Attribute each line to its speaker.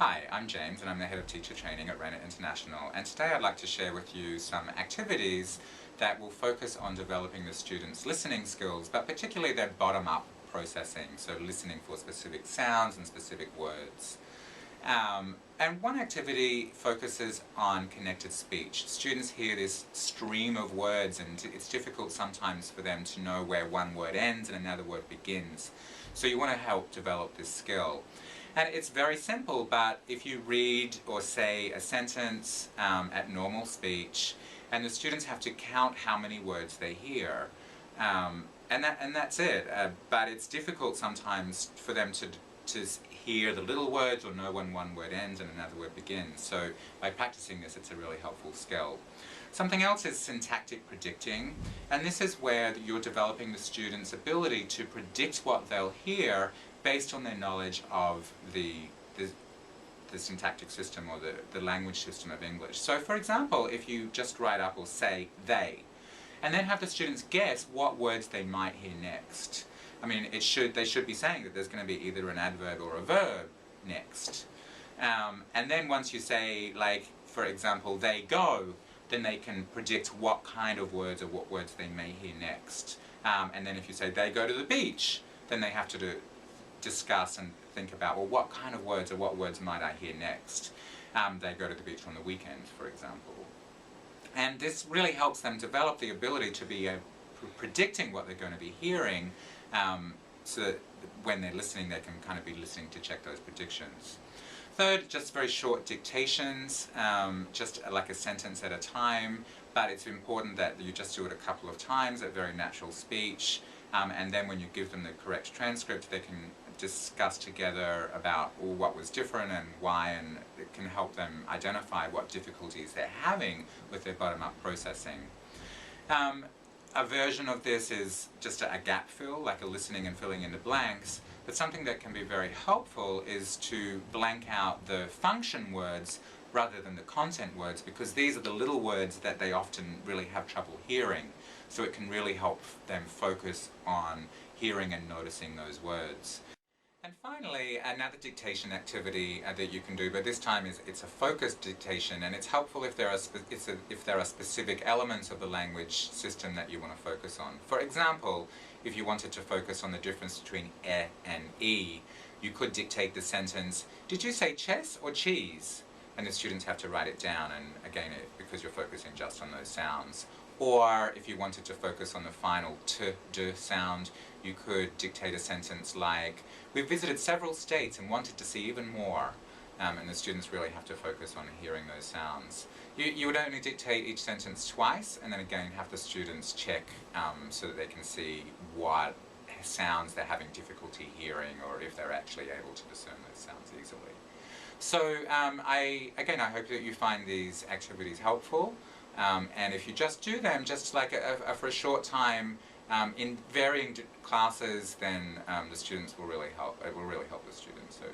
Speaker 1: Hi, I'm James and I'm the Head of Teacher Training at Rennert International, and today I'd like to share with you some activities that will focus on developing the students' listening skills, but particularly their bottom-up processing, so listening for specific sounds and specific words. And one activity focuses on connected speech. Students hear this stream of words and it's difficult sometimes for them to know where one word ends and another word begins. So you want to help develop this skill. And it's very simple, but if you read or say a sentence at normal speech, and the students have to count how many words they hear, and that's it. But it's difficult sometimes for them to hear the little words or know when one word ends and another word begins. So by practicing this, it's a really helpful skill. Something else is syntactic predicting, and this is where you're developing the students' ability to predict what they'll hear based on their knowledge of the syntactic system or the language system of English. So for example, if you just write up or say they, and then have the students guess what words they might hear next. I mean, they should be saying that there's going to be either an adverb or a verb next. And then once you say, like, for example, they go, then they can predict what kind of words or what words they may hear next. And then if you say they go to the beach, then they have to discuss and think about, well, what kind of words or what words might I hear next? They go to the beach on the weekend, for example. And this really helps them develop the ability to be predicting what they're going to be hearing, so that when they're listening, they can kind of be listening to check those predictions. Third, just very short dictations, just like a sentence at a time, but it's important that you just do it a couple of times at very natural speech, and then when you give them the correct transcript, they can discuss together about what was different and why, and it can help them identify what difficulties they're having with their bottom-up processing. A version of this is just a gap fill, like a listening and filling in the blanks, but something that can be very helpful is to blank out the function words rather than the content words, because these are the little words that they often really have trouble hearing. So it can really help them focus on hearing and noticing those words. And finally, another dictation activity that you can do, but this time it's a focused dictation, and it's helpful if there are specific elements of the language system that you want to focus on. For example, if you wanted to focus on the difference between e and e, you could dictate the sentence, "Did you say chess or cheese?" And the students have to write it down, and again, because you're focusing just on those sounds. Or if you wanted to focus on the final t, d sound, you could dictate a sentence like, "We've visited several states and wanted to see even more." And the students really have to focus on hearing those sounds. You would only dictate each sentence twice, and then again have the students check so that they can see what sounds they're having difficulty hearing, or if they're actually able to discern those sounds easily. So I hope that you find these activities helpful. And if you just do them just like for a short time in varying classes, then the students will really help. It will really help the students. So